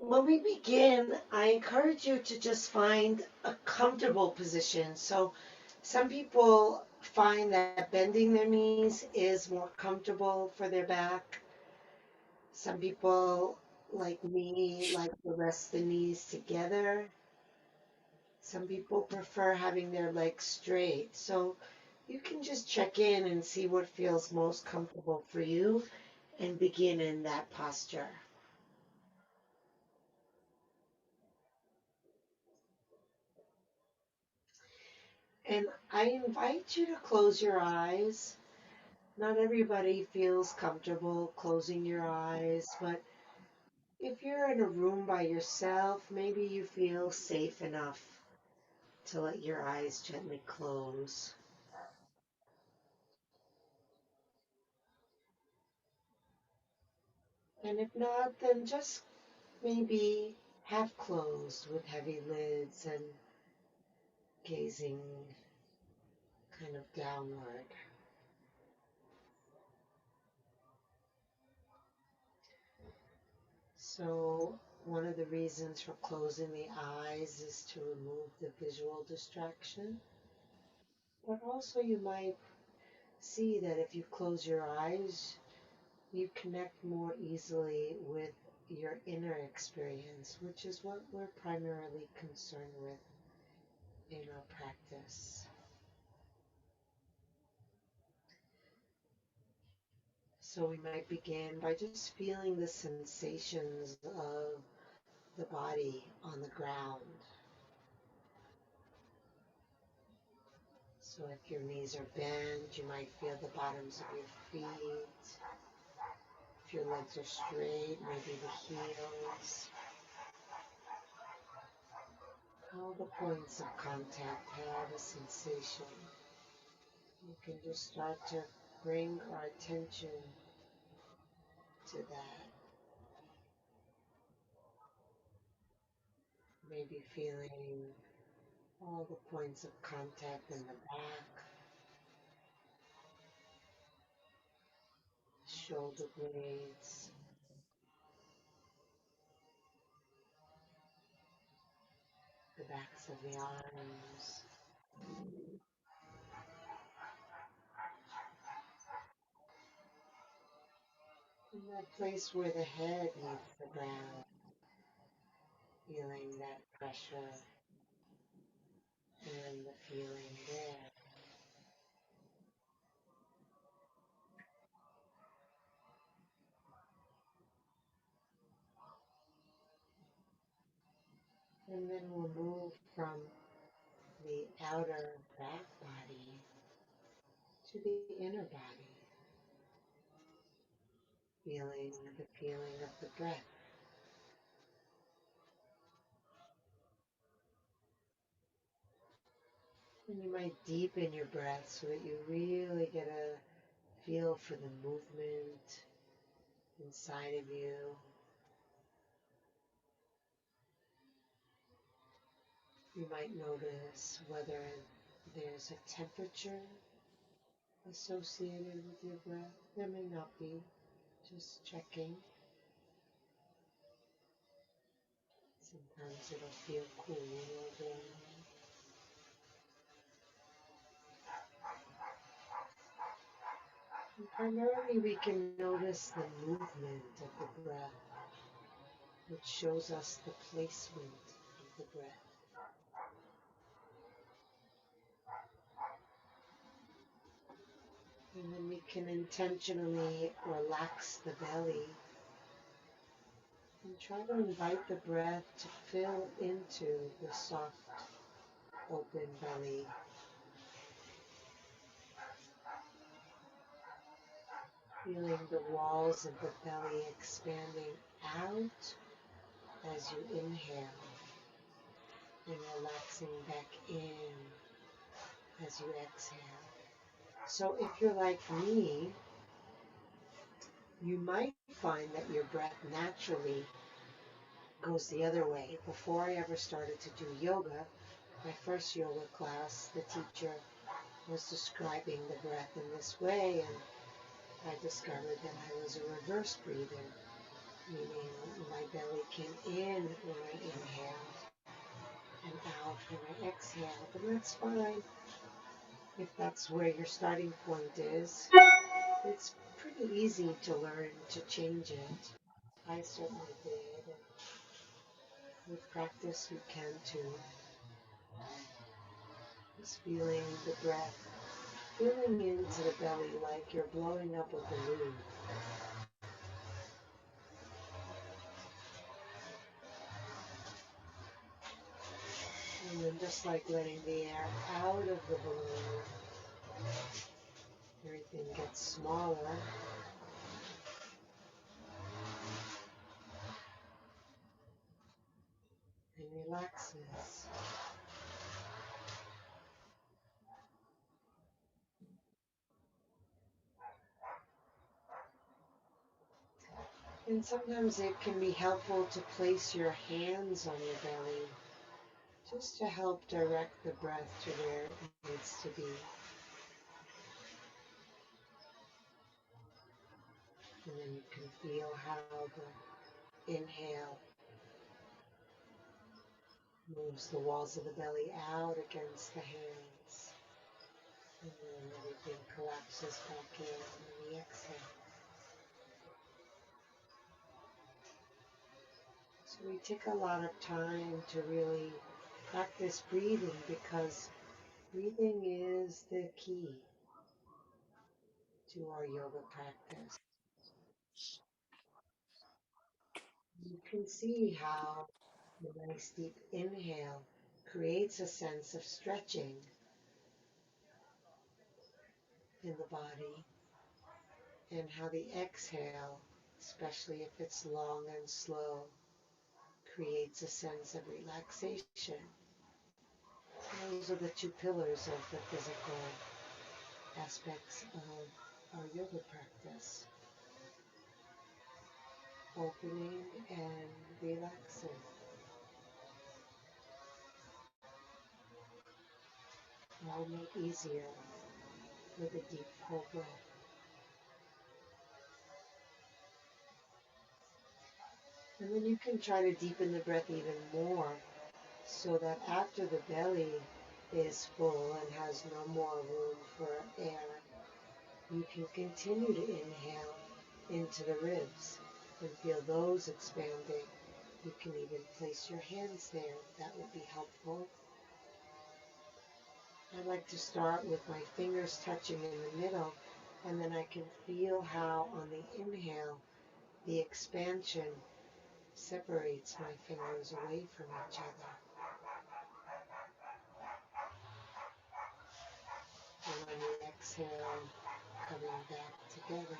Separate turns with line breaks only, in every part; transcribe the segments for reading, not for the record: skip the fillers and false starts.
When we begin, I encourage you to just find a comfortable position. So, some people find that bending their knees is more comfortable for their back. Some people, like me, like to rest the knees together. Some people prefer having their legs straight. So, you can just check in and see what feels most comfortable for you and begin in that posture. And I invite you to close your eyes. Not everybody feels comfortable closing your eyes, but if you're in a room by yourself, maybe you feel safe enough to let your eyes gently close. And if not, then just maybe half closed with heavy lids and gazing kind of downward. So, one of the reasons for closing the eyes is to remove the visual distraction. But also, you might see that if you close your eyes, you connect more easily with your inner experience, which is what we're primarily concerned with in our practice. So we might begin by just feeling the sensations of the body on the ground. So if your knees are bent, you might feel the bottoms of your feet. If your legs are straight, maybe the heels. How the points of contact have a sensation. You can just start to bring our attention to that. Maybe feeling all the points of contact in the back, shoulder blades, the backs of the arms, and that place where the head meets the ground, feeling that pressure and the feeling there. And then we'll move from the outer back body to the inner body, feeling the feeling of the breath. And you might deepen your breath so that you really get a feel for the movement inside of you. You might notice whether there's a temperature associated with your breath. There may not be, just checking. Sometimes it'll feel cool or warm. And primarily, we can notice the movement of the breath, which shows us the placement of the breath. And then we can intentionally relax the belly and try to invite the breath to fill into the soft, open belly. Feeling the walls of the belly expanding out as you inhale and relaxing back in as you exhale. So if you're like me, you might find that your breath naturally goes the other way. Before I ever started to do yoga, my first yoga class, the teacher was describing the breath in this way, and I discovered that I was a reverse breather. meaning my belly came in when I inhaled and out when I exhaled, and that's fine if that's where your starting point is. It's pretty easy to learn to change it. I certainly did, and with practice you can too. Just feeling the breath, feeling into the belly like you're blowing up a balloon. And then just like letting the air out of the balloon, everything gets smaller and relaxes. And sometimes it can be helpful to place your hands on your belly just to help direct the breath to where it needs to be. And then you can feel how the inhale moves the walls of the belly out against the hands. And then everything collapses back in on the exhale. So we take a lot of time to really practice breathing because breathing is the key to our yoga practice. You can see how the nice deep inhale creates a sense of stretching in the body, and how the exhale, especially if it's long and slow, creates a sense of relaxation. Those are the two pillars of the physical aspects of our yoga practice: opening and relaxing. All made easier with a deep full breath. And then you can try to deepen the breath even more so that after the belly is full and has no more room for air, you can continue to inhale into the ribs and feel those expanding. You can even place your hands there. That would be helpful. I like to start with my fingers touching in the middle, and then I can feel how on the inhale, the expansion separates my fingers away from each other. And on the exhale, coming back together.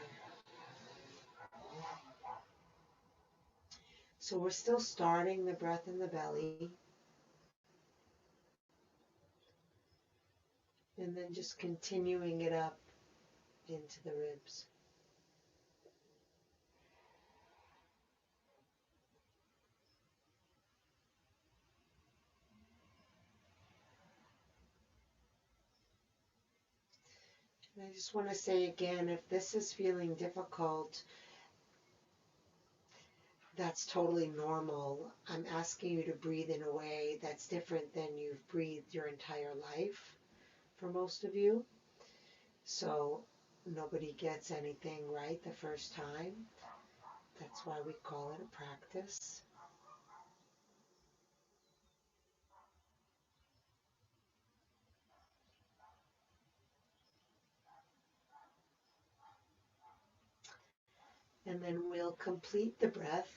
So we're still starting the breath in the belly, and then just continuing it up into the ribs. And I just want to say again, if this is feeling difficult, that's totally normal. I'm asking you to breathe in a way that's different than you've breathed your entire life for most of you. So nobody gets anything right the first time. That's why we call it a practice. And then we'll complete the breath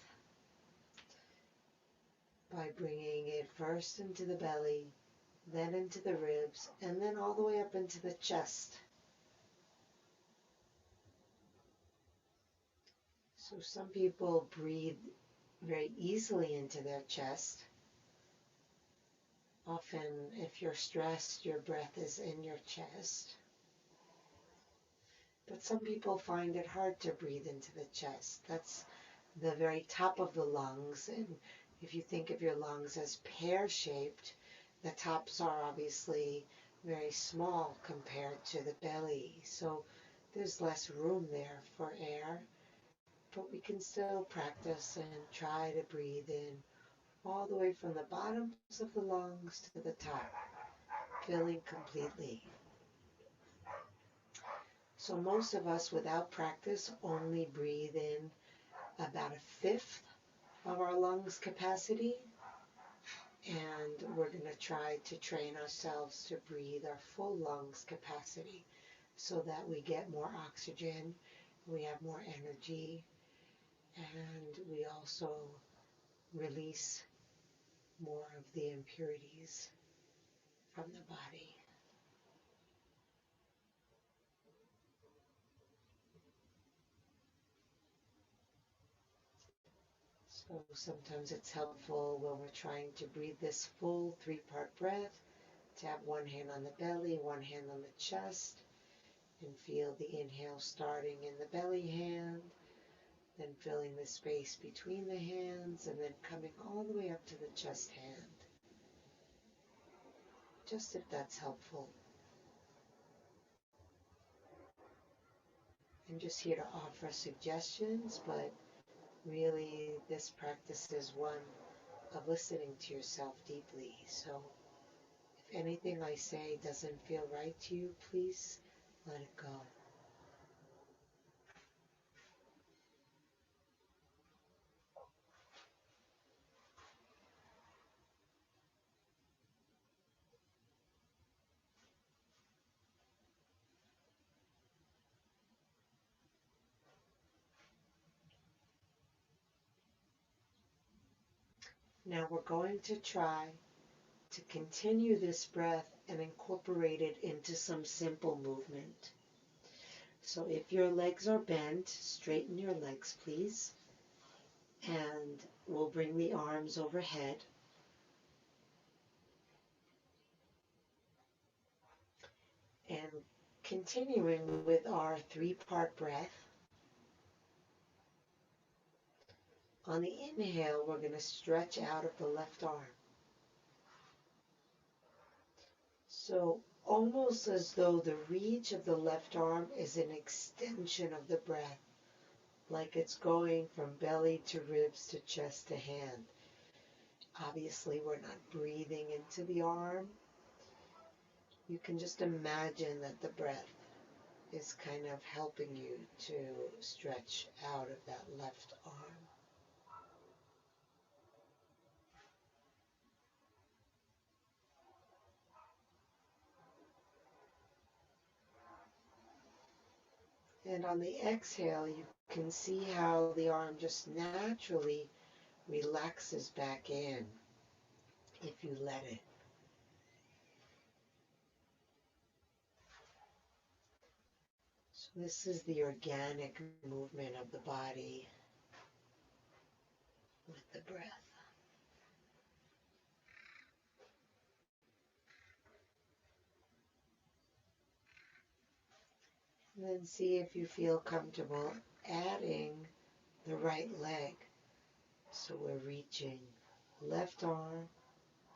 by bringing it first into the belly, then into the ribs, and then all the way up into the chest. So some people breathe very easily into their chest. Often, if you're stressed, your breath is in your chest. But some people find it hard to breathe into the chest. That's the very top of the lungs. And if you think of your lungs as pear-shaped, the tops are obviously very small compared to the belly. So there's less room there for air. but we can still practice and try to breathe in all the way from the bottoms of the lungs to the top, filling completely. So most of us without practice only breathe in about a fifth of our lungs capacity, and we're going to try to train ourselves to breathe our full lungs capacity so that we get more oxygen, we have more energy, and we also release more of the impurities from the body. So sometimes it's helpful when we're trying to breathe this full three-part breath to have one hand on the belly, one hand on the chest, and feel the inhale starting in the belly hand, then filling the space between the hands, and then coming all the way up to the chest hand. Just if that's helpful. I'm just here to offer suggestions, but really this practice is one of listening to yourself deeply. So if anything I say doesn't feel right to you, please let it go. Now we're going to try to continue this breath and incorporate it into some simple movement. So if your legs are bent, straighten your legs, please. And we'll bring the arms overhead. And continuing with our three-part breath, on the inhale, we're going to stretch out of the left arm. So almost as though the reach of the left arm is an extension of the breath, like it's going from belly to ribs to chest to hand. Obviously, we're not breathing into the arm. You can just imagine that the breath is kind of helping you to stretch out of that left arm. And on the exhale, you can see how the arm just naturally relaxes back in if you let it. So this is the organic movement of the body with the breath. And then see if you feel comfortable adding the right leg. So we're reaching left arm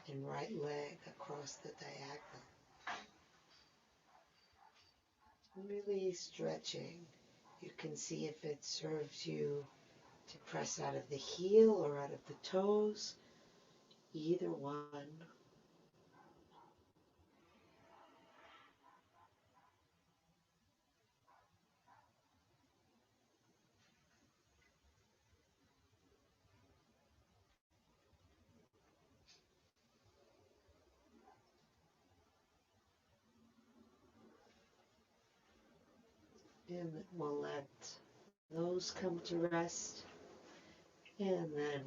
and right leg across the diagonal. And really stretching. You can see if it serves you to press out of the heel or out of the toes. Either one. And we'll let those come to rest. And then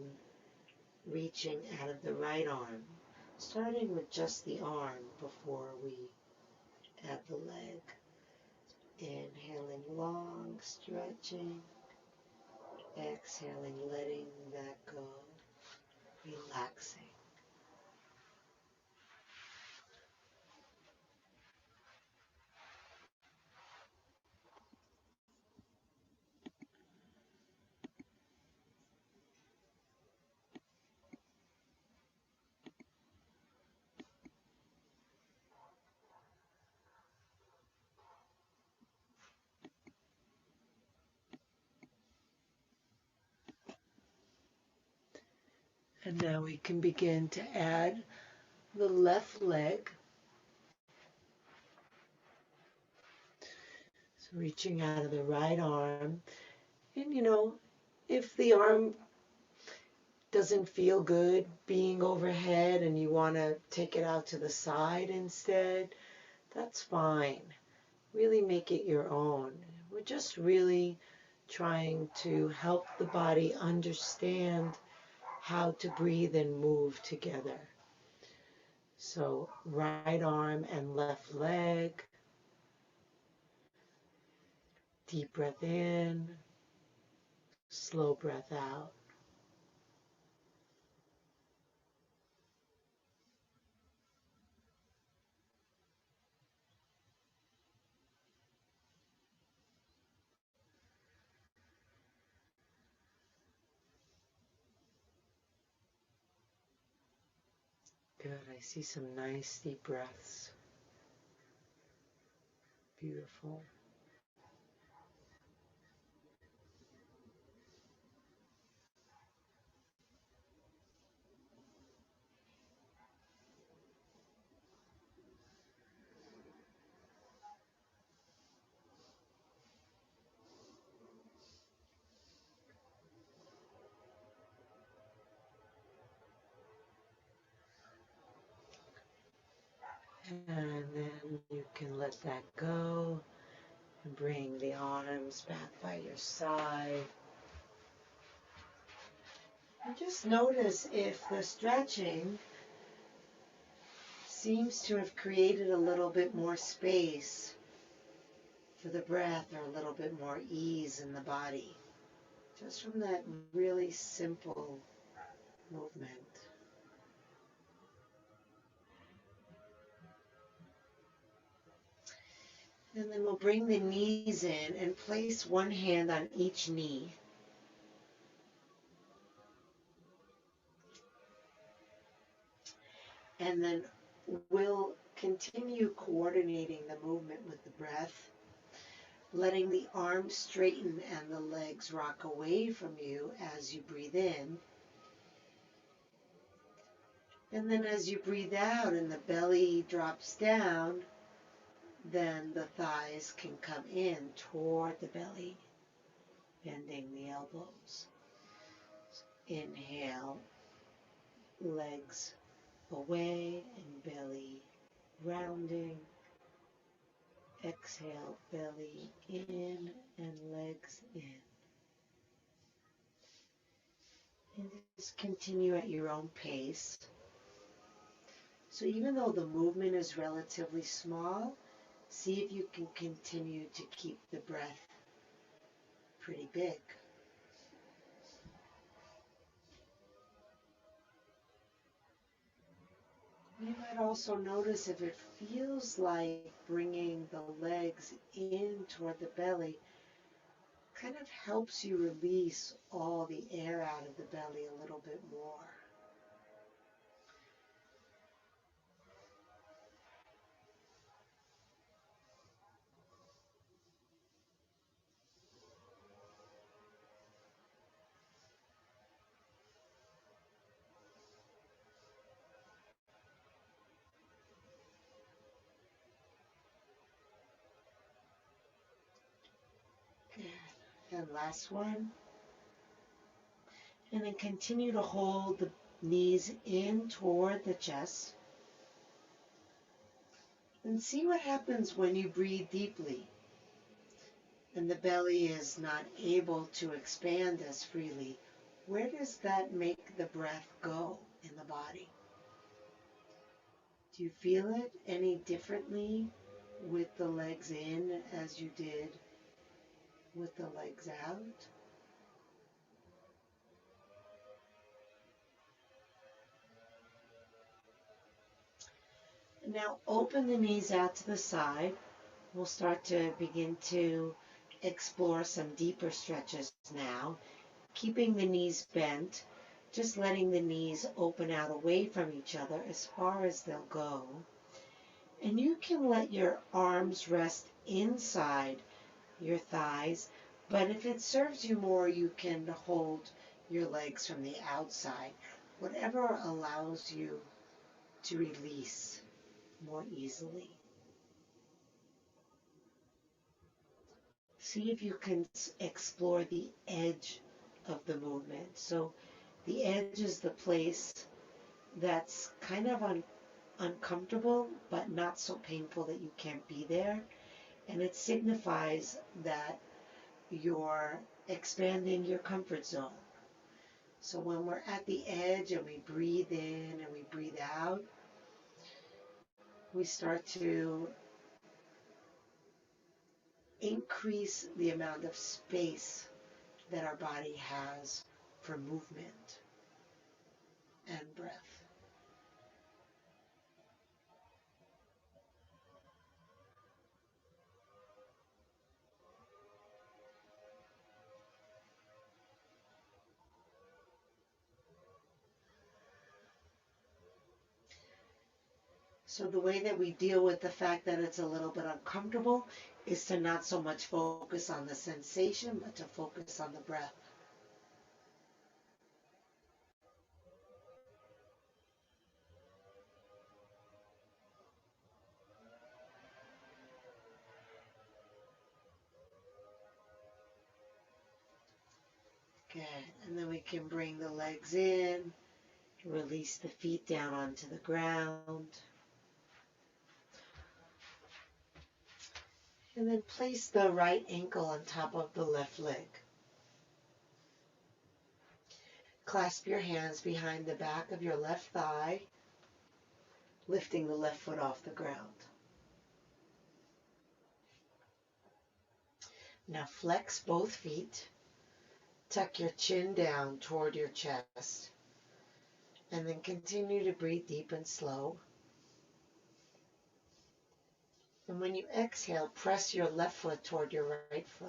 reaching out of the right arm, starting with just the arm before we add the leg. Inhaling long, stretching. Exhaling, letting that go. Relaxing. And now we can begin to add the left leg. So reaching out of the right arm. And if the arm doesn't feel good being overhead and you want to take it out to the side instead, that's fine. Really make it your own. We're just really trying to help the body understand how to breathe and move together. So right arm and left leg. Deep breath in, slow breath out. Good. I see some nice deep breaths. Beautiful. And then you can let that go and bring the arms back by your side. And just notice if the stretching seems to have created a little bit more space for the breath or a little bit more ease in the body. Just from that really simple movement. And then we'll bring the knees in and place one hand on each knee. And then we'll continue coordinating the movement with the breath, letting the arms straighten and the legs rock away from you as you breathe in. And then as you breathe out and the belly drops down, then the thighs can come in toward the belly, bending the elbows. Inhale, legs away and belly rounding. Exhale, belly in and legs in. And just continue at your own pace. So even though the movement is relatively small, see if you can continue to keep the breath pretty big. You might also notice if it feels like bringing the legs in toward the belly kind of helps you release all the air out of the belly a little bit more. Good. And last one. And then continue to hold the knees in toward the chest. And see what happens when you breathe deeply and the belly is not able to expand as freely. Where does that make the breath go in the body? Do you feel it any differently with the legs in as you did with the legs out? Now open the knees out to the side. We'll start to begin to explore some deeper stretches now, keeping the knees bent, just letting the knees open out away from each other as far as they'll go. And you can let your arms rest inside your thighs, but if it serves you more, you can hold your legs from the outside. whatever allows you to release more easily. See if you can explore the edge of the movement. So the edge is the place that's kind of uncomfortable, but not so painful that you can't be there. And it signifies that you're expanding your comfort zone. So when we're at the edge and we breathe in and we breathe out, we start to increase the amount of space that our body has for movement and breath. So the way that we deal with the fact that it's a little bit uncomfortable is to not so much focus on the sensation, but to focus on the breath. Good. And then we can bring the legs in, release the feet down onto the ground. And then place the right ankle on top of the left leg. Clasp your hands behind the back of your left thigh, lifting the left foot off the ground. Now flex both feet. Tuck your chin down toward your chest. And then continue to breathe deep and slow. And when you exhale, press your left foot toward your right foot.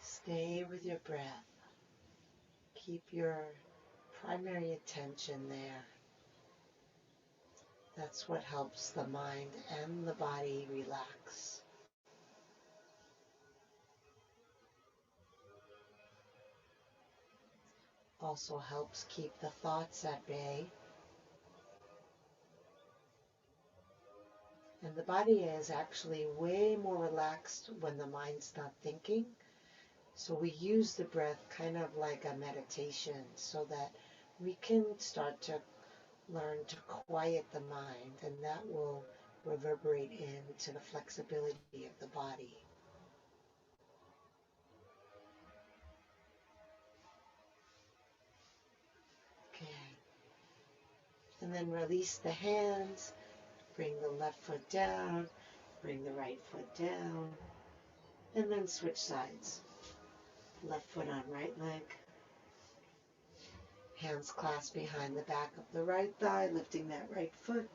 Stay with your breath. Keep your primary attention there. That's what helps the mind and the body relax. Also helps keep the thoughts at bay. And the body is actually way more relaxed when the mind's not thinking. So we use the breath kind of like a meditation so that we can start to learn to quiet the mind, and that will reverberate into the flexibility of the body. Okay. And then release the hands, bring the left foot down, bring the right foot down, and then switch sides. Left foot on right leg. Hands clasped behind the back of the right thigh, lifting that right foot.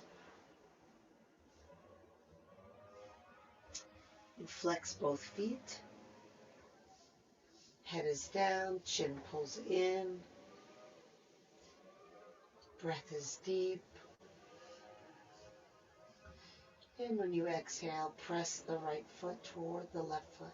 And flex both feet. Head is down, chin pulls in. Breath is deep. And when you exhale, press the right foot toward the left foot.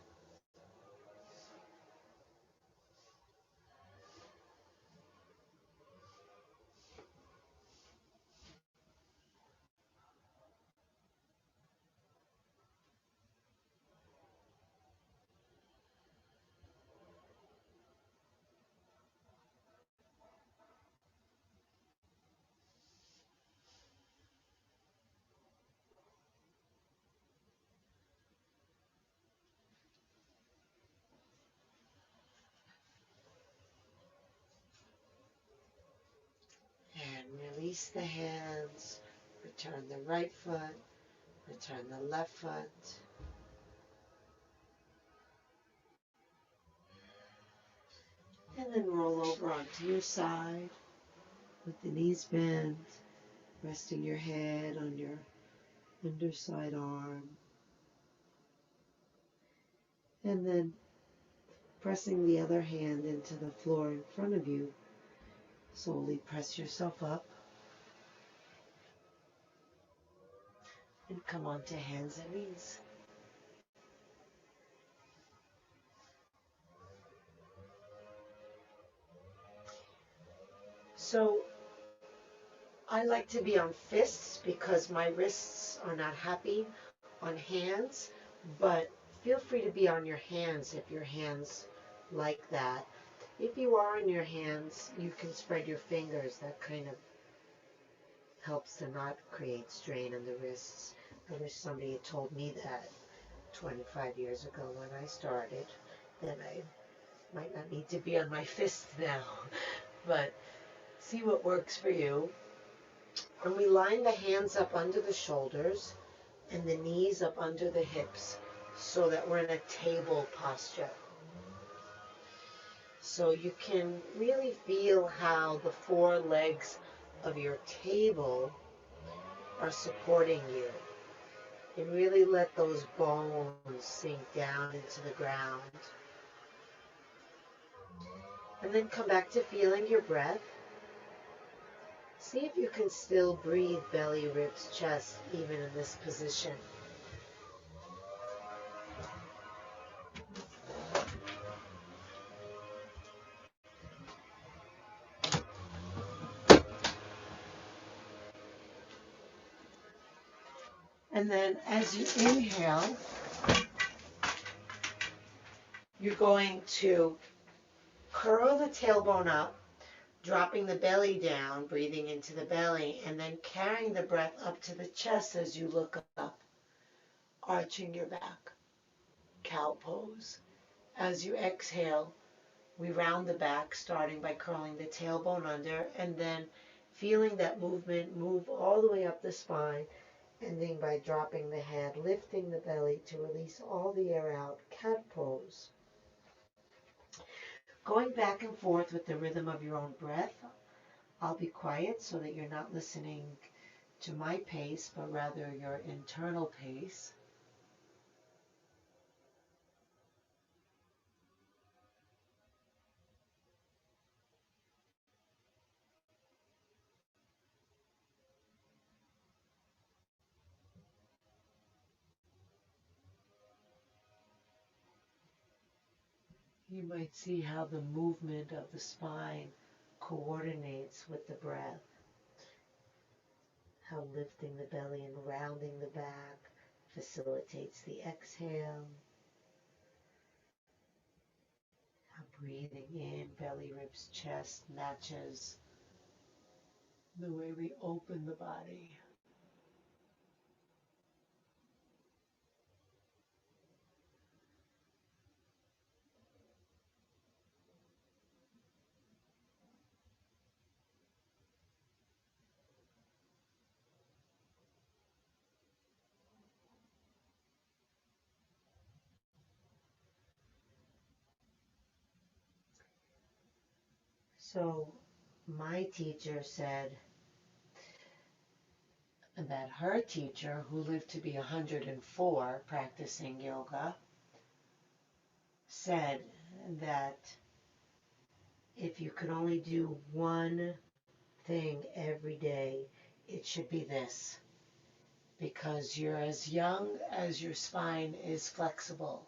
And release the hands. Return the right foot. Return the left foot. And then roll over onto your side with the knees bent, resting your head on your underside arm. And then pressing the other hand into the floor in front of you, slowly press yourself up and come onto hands and knees. So I like to be on fists because my wrists are not happy on hands, but feel free to be on your hands if your hands like that. If you are on your hands, you can spread your fingers. That kind of helps to not create strain on the wrists. I wish somebody had told me that 25 years ago when I started. Then I might not need to be on my fists now. But see what works for you. And we line the hands up under the shoulders and the knees up under the hips so that we're in a table posture. So you can really feel how the four legs of your table are supporting you. And really let those bones sink down into the ground. And then come back to feeling your breath. See if you can still breathe belly, ribs, chest, even in this position. And then as you inhale, you're going to curl the tailbone up, dropping the belly down, breathing into the belly, and then carrying the breath up to the chest as you look up, arching your back, cow pose. As you exhale, we round the back, starting by curling the tailbone under, and then feeling that movement move all the way up the spine, ending by dropping the head, lifting the belly to release all the air out, cat pose. Going back and forth with the rhythm of your own breath. I'll be quiet so that you're not listening to my pace, but rather your internal pace. You might see how the movement of the spine coordinates with the breath, how lifting the belly and rounding the back facilitates the exhale, how breathing in, belly, ribs, chest matches the way we open the body. So my teacher said that her teacher, who lived to be 104 practicing yoga, said that if you could only do one thing every day, it should be this, because you're as young as your spine is flexible.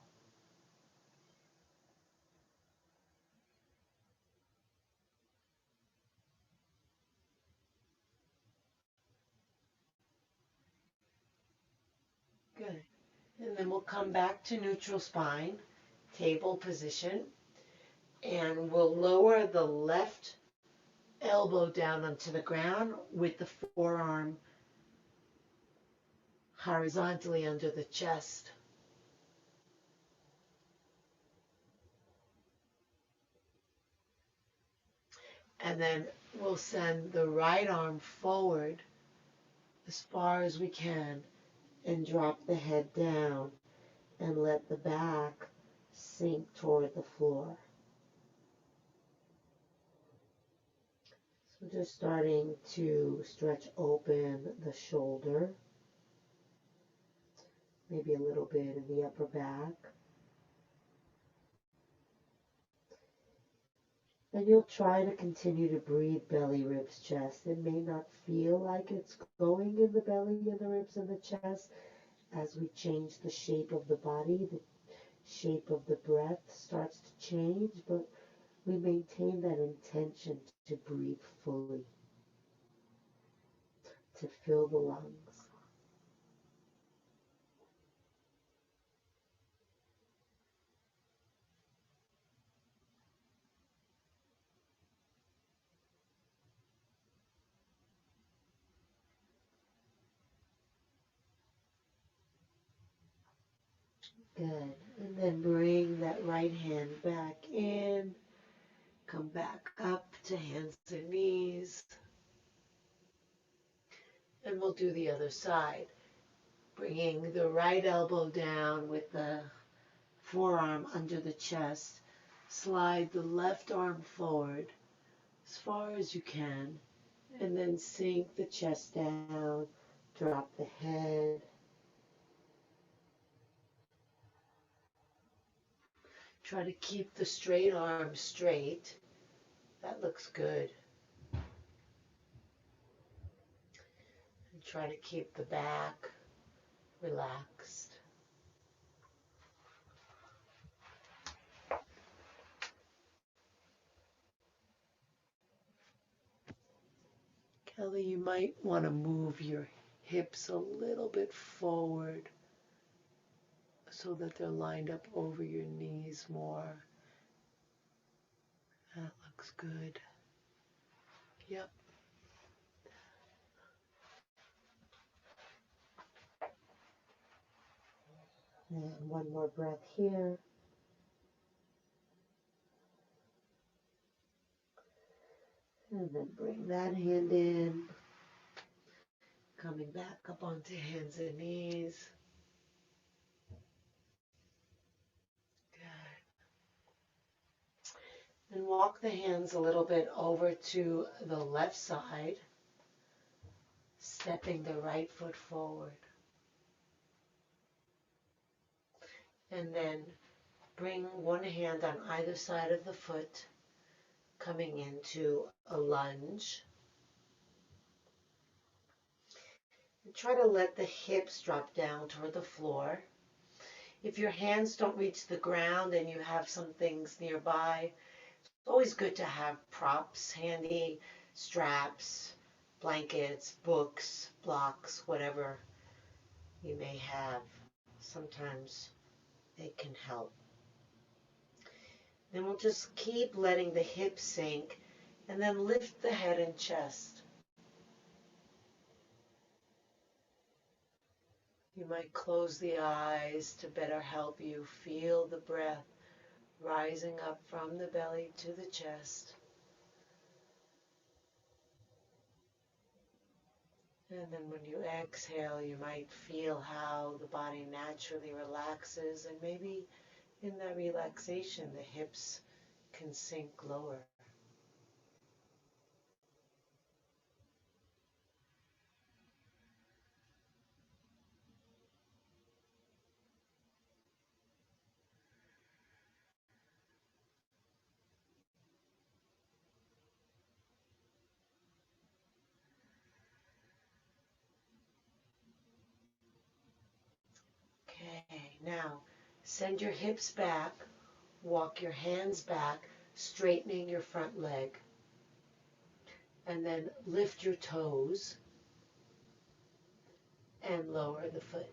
Good. And then we'll come back to neutral spine, table position, and we'll lower the left elbow down onto the ground with the forearm horizontally under the chest. And then we'll send the right arm forward as far as we can and drop the head down and let the back sink toward the floor. So just starting to stretch open the shoulder, maybe a little bit in the upper back.
And you'll try to continue to breathe belly, ribs, chest. It may not feel like it's going in the belly and the ribs and the chest. As we change the shape of the body, the shape of the breath starts to change, but we maintain that intention to breathe fully, to fill the lungs. Good. And then bring that right hand back in. Come back up to hands and knees. And we'll do the other side. Bringing the right elbow down with the forearm under the chest. Slide the left arm forward as far as you can. And then sink the chest down. Drop the head. Try to keep the straight arm straight. That looks good. And try to keep the back relaxed. Kelly, you might want to move your hips a little bit forward so that they're lined up over your knees more. That looks good. Yep. And one more breath here. And then bring that hand in. Coming back up onto hands and knees. Good. And walk the hands a little bit over to the left side, stepping the right foot forward. And then bring one hand on either side of the foot, coming into a lunge. And try to let the hips drop down toward the floor. If your hands don't reach the ground and you have some things nearby, it's always good to have props handy, straps, blankets, books, blocks, whatever you may have. Sometimes they can help. Then we'll just keep letting the hips sink and then lift the head and chest. You might close the eyes to better help you feel the breath rising up from the belly to the chest. And then when you exhale, you might feel how the body naturally relaxes, and maybe in that relaxation, the hips can sink lower. Okay, now send your hips back, walk your hands back, straightening your front leg. And then lift your toes and lower the foot.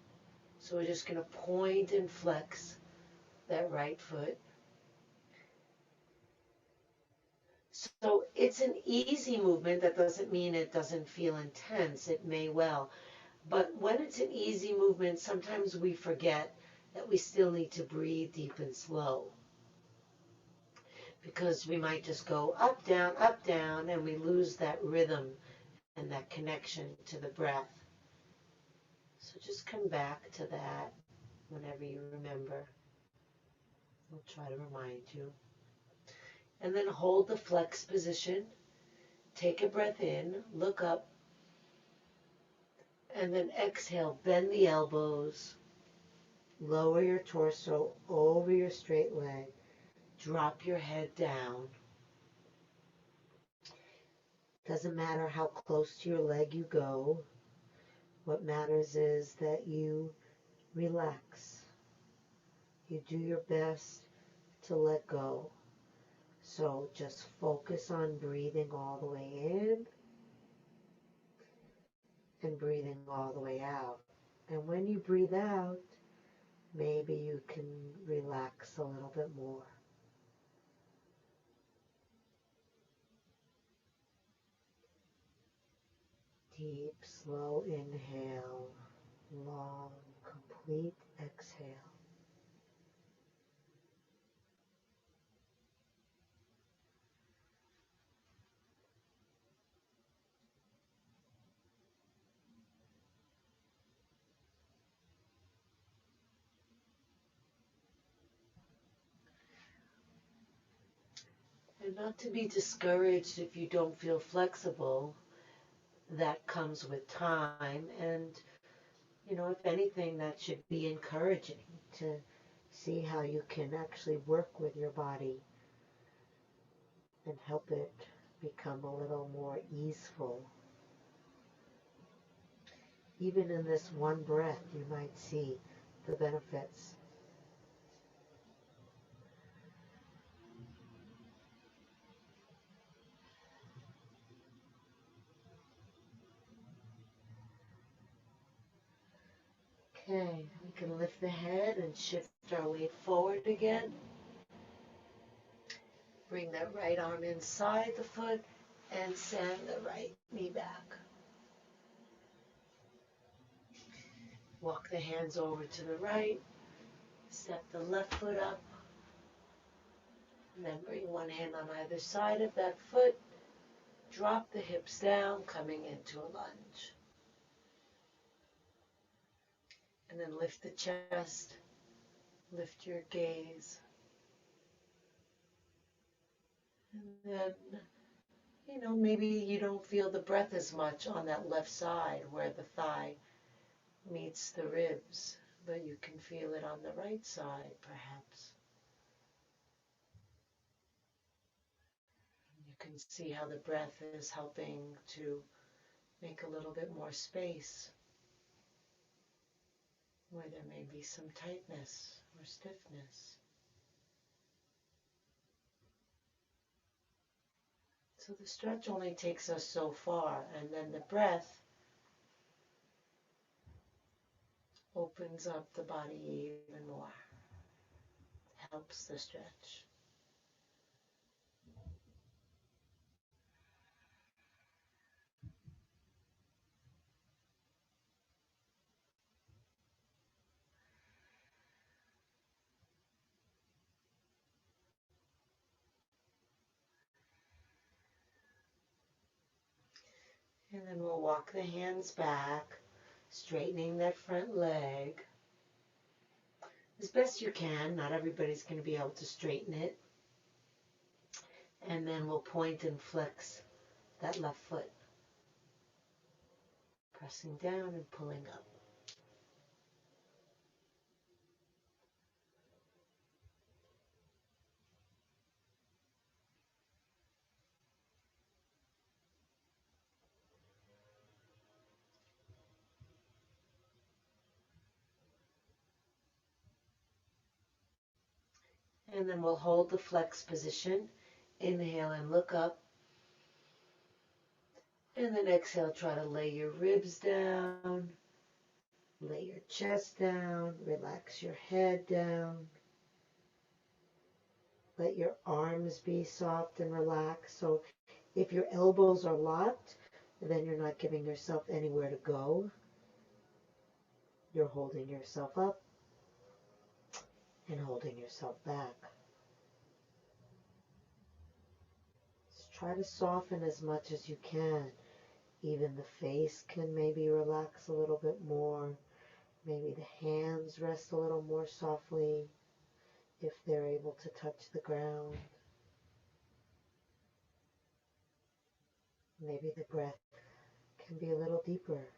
So we're just going to point and flex that right foot. So it's an easy movement. That doesn't mean it doesn't feel intense. It may well. But when it's an easy movement, sometimes we forget that we still need to breathe deep and slow. Because we might just go up, down, and we lose that rhythm and that connection to the breath. So just come back to that whenever you remember. I'll try to remind you. And then hold the flex position. Take a breath in, look up, and then exhale. Bend the elbows, lower your torso over your straight leg. Drop your head down. Doesn't matter how close to your leg you go. What matters is that you relax. You do your best to let go. So just focus on breathing all the way in and breathing all the way out. And when you breathe out, maybe you can relax a little bit more. Deep, slow inhale, long, complete exhale. And not to be discouraged if you don't feel flexible, that comes with time. And, if anything, that should be encouraging to see how you can actually work with your body and help it become a little more easeful. Even in this one breath, you might see the benefits. Okay, we can lift the head and shift our weight forward again. Bring that right arm inside the foot and send the right knee back. Walk the hands over to the right, step the left foot up, and then bring one hand on either side of that foot. Drop the hips down, coming into a lunge. And then lift the chest, lift your gaze. And then, maybe you don't feel the breath as much on that left side where the thigh meets the ribs, but you can feel it on the right side, perhaps. You can see how the breath is helping to make a little bit more space where there may be some tightness or stiffness. So the stretch only takes us so far, and then the breath opens up the body even more, helps the stretch. And then we'll walk the hands back, straightening that front leg as best you can. Not everybody's going to be able to straighten it. And then we'll point and flex that left foot, pressing down and pulling up. And then we'll hold the flex position. Inhale and look up. And then exhale, try to lay your ribs down. Lay your chest down. Relax your head down. Let your arms be soft and relaxed. So if your elbows are locked, then you're not giving yourself anywhere to go. You're holding yourself up and holding yourself back. Just try to soften as much as you can. Even the face can maybe relax a little bit more. Maybe the hands rest a little more softly if they're able to touch the ground. Maybe the breath can be a little deeper.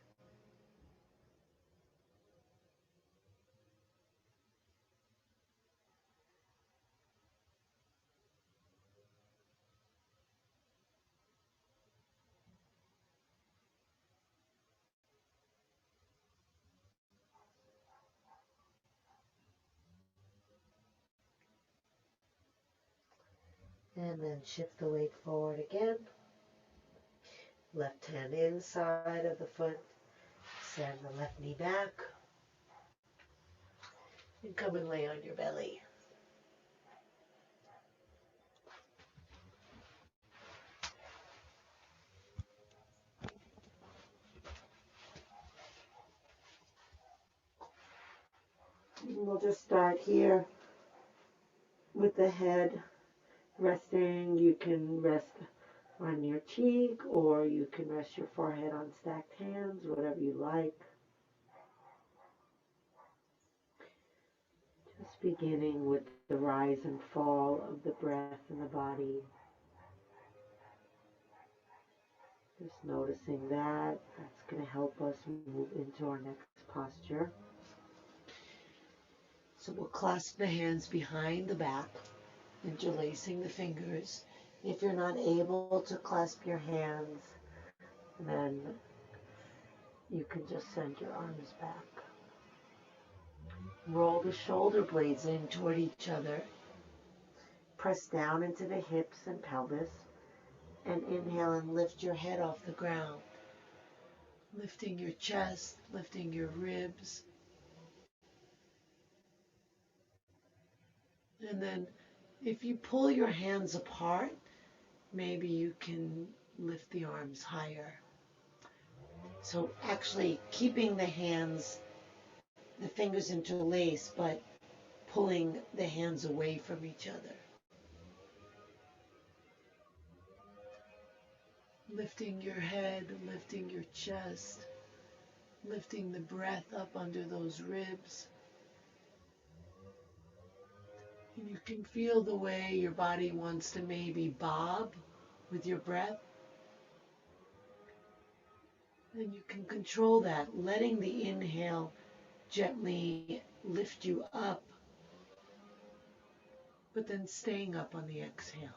And then shift the weight forward again. Left hand inside of the foot. Send the left knee back. And come and lay on your belly. We'll just start here with the head resting. You can rest on your cheek, or you can rest your forehead on stacked hands, whatever you like. Just beginning with the rise and fall of the breath in the body. Just noticing that. That's going to help us move into our next posture. So we'll clasp the hands behind the back, interlacing the fingers. If you're not able to clasp your hands, then you can just send your arms back. Roll the shoulder blades in toward each other. Press down into the hips and pelvis. And inhale and lift your head off the ground. Lifting your chest, lifting your ribs. And then if you pull your hands apart, maybe you can lift the arms higher. So actually keeping the hands, the fingers interlaced, but pulling the hands away from each other. Lifting your head, lifting your chest, lifting the breath up under those ribs. And you can feel the way your body wants to maybe bob with your breath. And you can control that, letting the inhale gently lift you up, but then staying up on the exhale.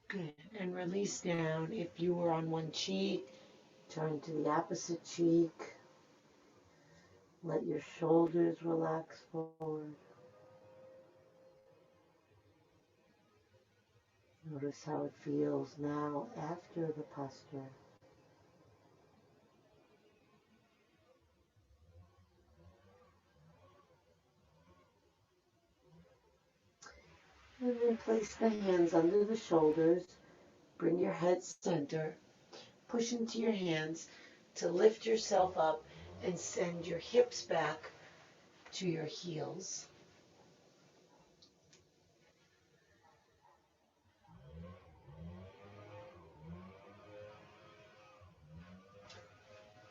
Good. And release down. If you were on one cheek, turn to the opposite cheek. Let your shoulders relax forward. Notice how it feels now after the posture. And then place the hands under the shoulders. Bring your head center. Push into your hands to lift yourself up and send your hips back to your heels.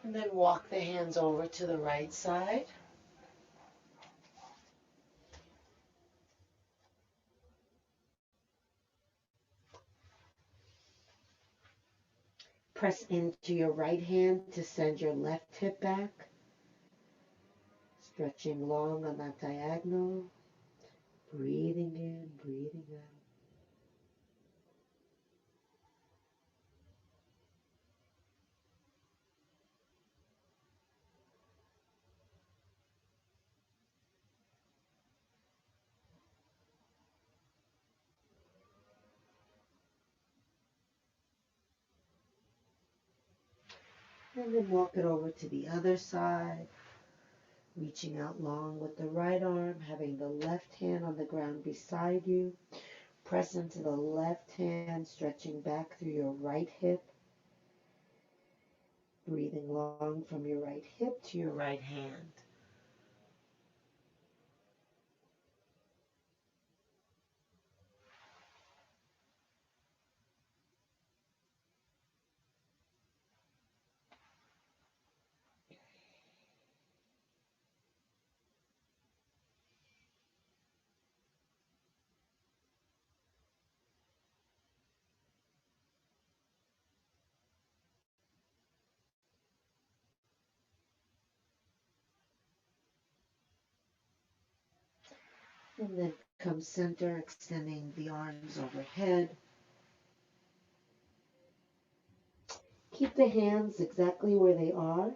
And then walk the hands over to the right side. Press into your right hand to send your left hip back. Stretching long on that diagonal. Breathing in, breathing out. And then walk it over to the other side. Reaching out long with the right arm, having the left hand on the ground beside you. Press into the left hand, stretching back through your right hip. Breathing long from your right hip to your right hand. And then come center, extending the arms overhead. keep the hands exactly where they are,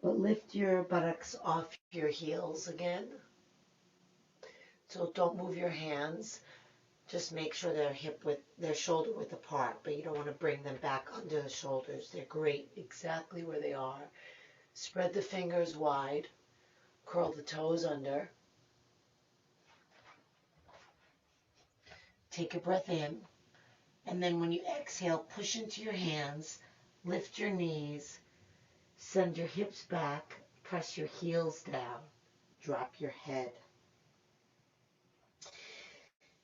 but lift your buttocks off your heels again. So don't move your hands. Just make sure they're shoulder width apart, but you don't want to bring them back under the shoulders. They're great exactly where they are. Spread the fingers wide. Curl the toes under. Take a breath in. And then when you exhale, push into your hands. Lift your knees. Send your hips back. Press your heels down. Drop your head.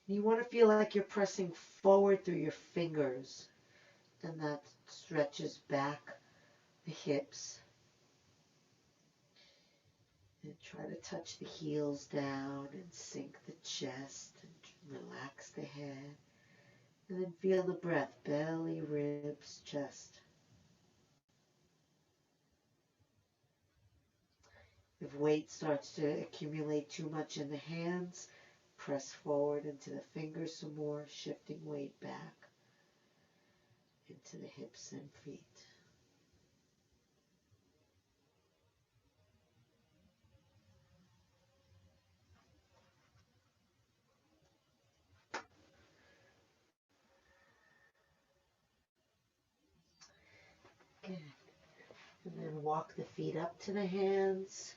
You want to feel like you're pressing forward through your fingers, and that stretches back the hips. And try to touch the heels down and sink the chest and relax the head. And then feel the breath, belly, ribs, chest. If weight starts to accumulate too much in the hands, press forward into the fingers some more, shifting weight back into the hips and feet. Good. And then walk the feet up to the hands.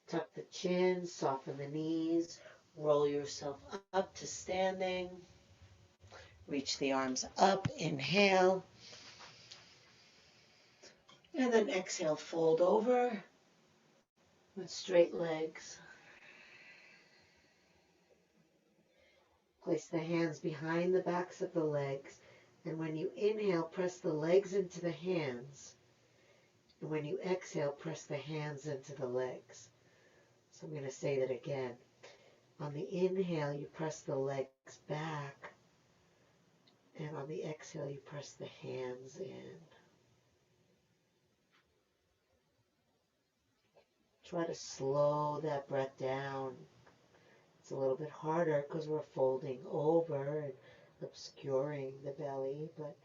Tuck the chin, soften the knees, roll yourself up to standing. Reach the arms up, inhale. And then exhale, fold over with straight legs. Place the hands behind the backs of the legs. And when you inhale, press the legs into the hands. And when you exhale, press the hands into the legs. So I'm going to say that again. On the inhale, you press the legs back. And on the exhale, you press the hands in. Try to slow that breath down. It's a little bit harder because we're folding over and obscuring the belly, but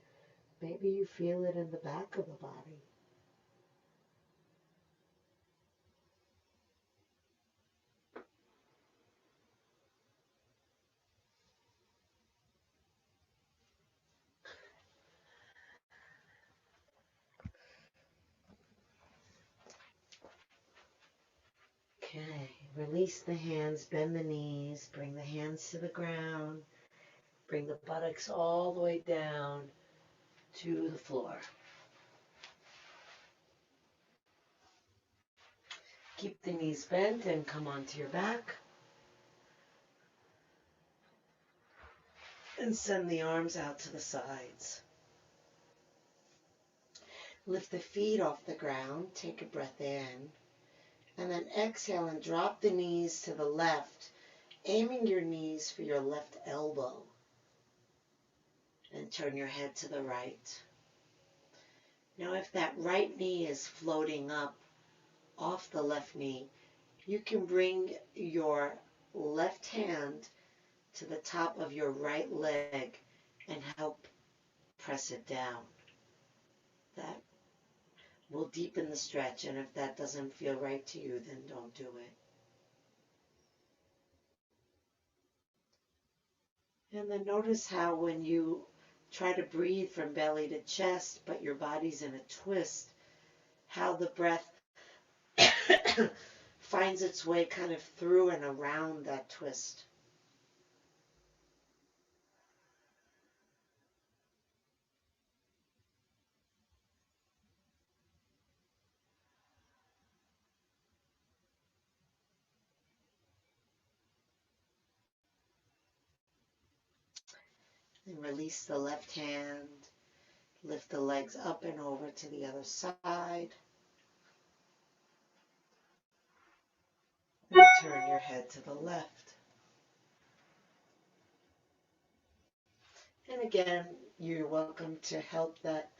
maybe you feel it in the back of the body. Okay, release the hands, bend the knees, bring the hands to the ground, bring the buttocks all the way down to the floor. Keep the knees bent and come onto your back. And send the arms out to the sides. Lift the feet off the ground, take a breath in, and then exhale and drop the knees to the left, aiming your knees for your left elbow. And turn your head to the right. Now if that right knee is floating up off the left knee, you can bring your left hand to the top of your right leg and help press it down. That will deepen the stretch, and if that doesn't feel right to you, then don't do it. And then notice how when you try to breathe from belly to chest, but your body's in a twist, how the breath finds its way kind of through and around that twist. And release the left hand. Lift the legs up and over to the other side. And turn your head to the left. And again, you're welcome to help that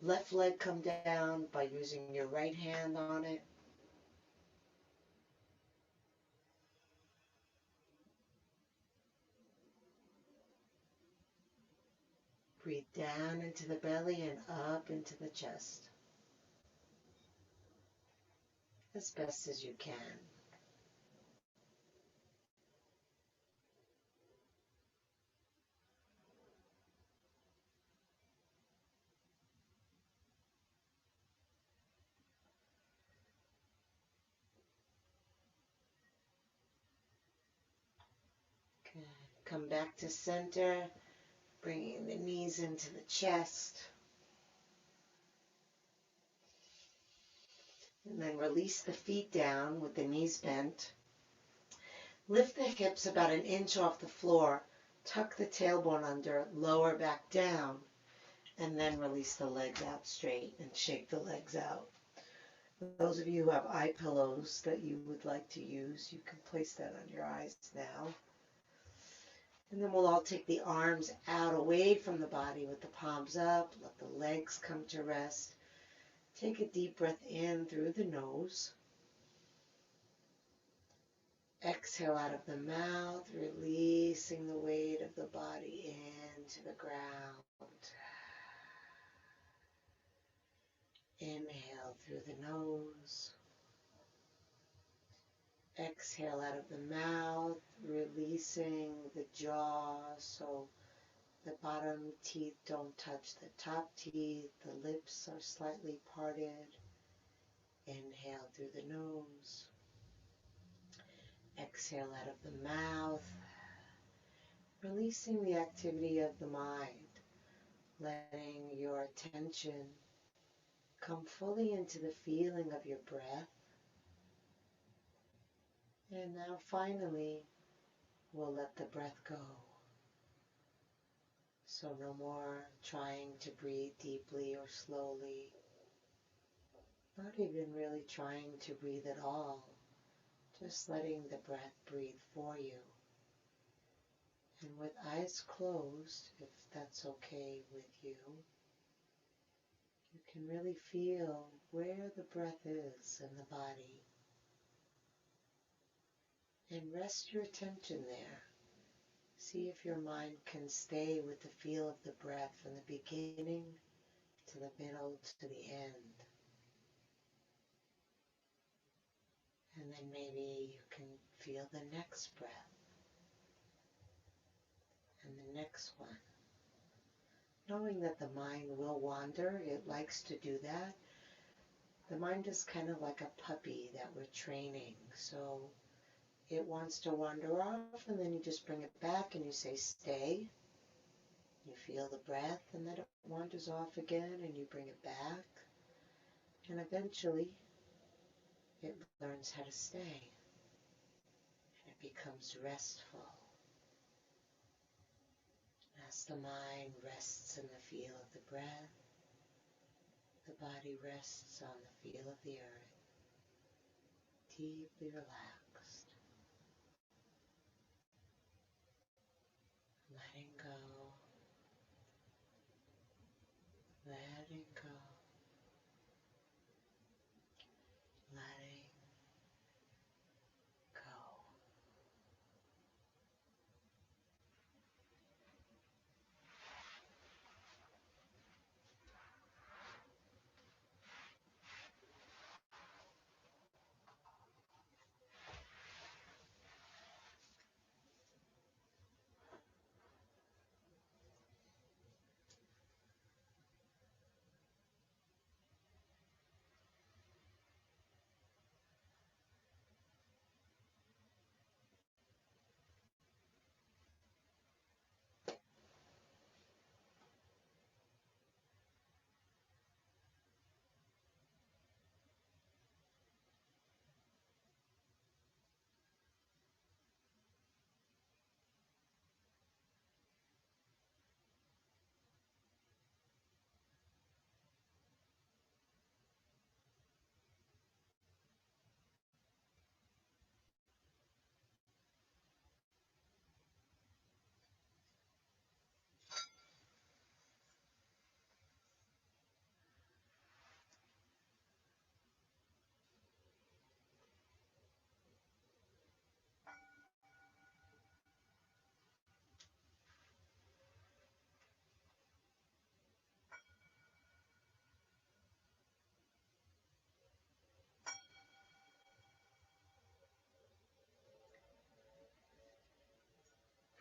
left leg come down by using your right hand on it. breathe down into the belly and up into the chest as best as you can. Good. Come back to center, bringing the knees into the chest. And then release the feet down with the knees bent. Lift the hips about an inch off the floor. Tuck the tailbone under, lower back down, and then release the legs out straight and shake the legs out. Those of you who have eye pillows that you would like to use, you can place that on your eyes now. And then we'll all take the arms out away from the body with the palms up. Let the legs come to rest. Take a deep breath in through the nose. Exhale out of the mouth, releasing the weight of the body into the ground. Inhale through the nose. Exhale out of the mouth, releasing the jaw so the bottom teeth don't touch the top teeth. The lips are slightly parted. Inhale through the nose. Exhale out of the mouth, releasing the activity of the mind, letting your attention come fully into the feeling of your breath. And now finally, we'll let the breath go. So no more trying to breathe deeply or slowly, not even really trying to breathe at all, just letting the breath breathe for you. And with eyes closed, if that's okay with you, you can really feel where the breath is in the body. And rest your attention there. See if your mind can stay with the feel of the breath from the beginning to the middle to the end. And then maybe you can feel the next breath and the next one. Knowing that the mind will wander, it likes to do that. The mind is kind of like a puppy that we're training. So it wants to wander off, and then you just bring it back and you say, stay. You feel the breath, and then it wanders off again, and you bring it back. And eventually, it learns how to stay. And it becomes restful. As the mind rests in the feel of the breath, the body rests on the feel of the earth, deeply relaxed. Letting go, letting go, letting go.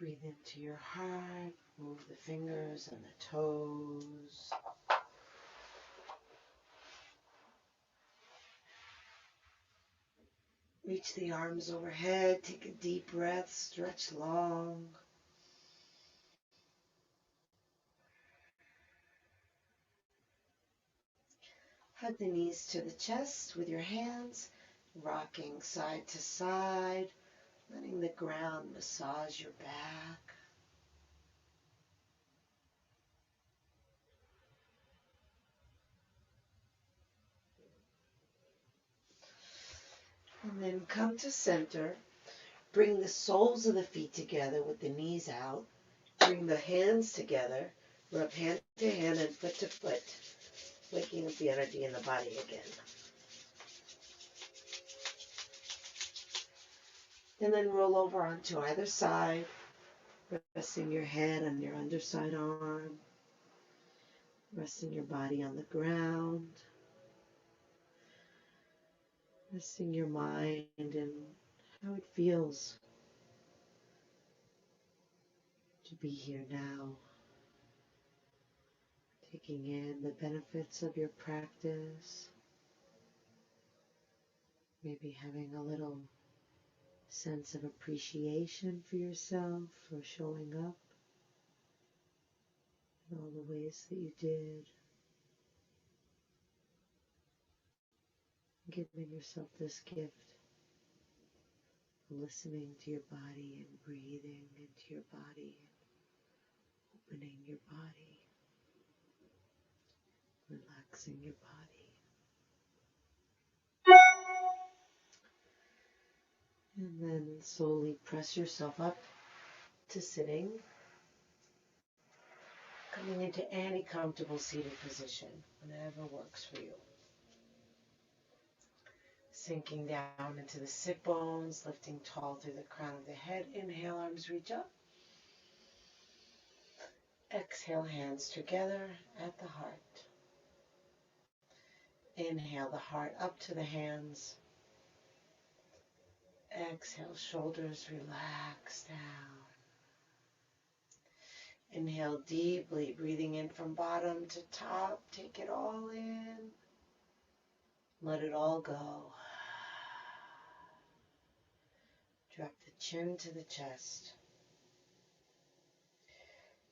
Breathe into your heart. Move the fingers and the toes. Reach the arms overhead. Take a deep breath. Stretch long. Hug the knees to the chest with your hands, rocking side to side, letting the ground massage your back. And then come to center. Bring the soles of the feet together with the knees out. Bring the hands together. Rub hand to hand and foot to foot, waking up the energy in the body again. And then roll over onto either side, resting your head on your underside arm, resting your body on the ground, resting your mind and how it feels to be here now, taking in the benefits of your practice, maybe having a little sense of appreciation for yourself for showing up in all the ways that you did, giving yourself this gift of listening to your body and breathing into your body, opening your body, relaxing your body. And then slowly press yourself up to sitting, coming into any comfortable seated position, whatever works for you. Sinking down into the sit bones, lifting tall through the crown of the head. Inhale, arms reach up. Exhale, hands together at the heart. Inhale the heart up to the hands. Exhale, shoulders relax down. Inhale deeply, breathing in from bottom to top. Take it all in. Let it all go. Drop the chin to the chest.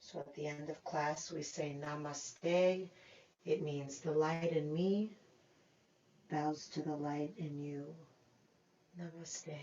So at the end of class, we say namaste. It means the light in me bows to the light in you. Namaste.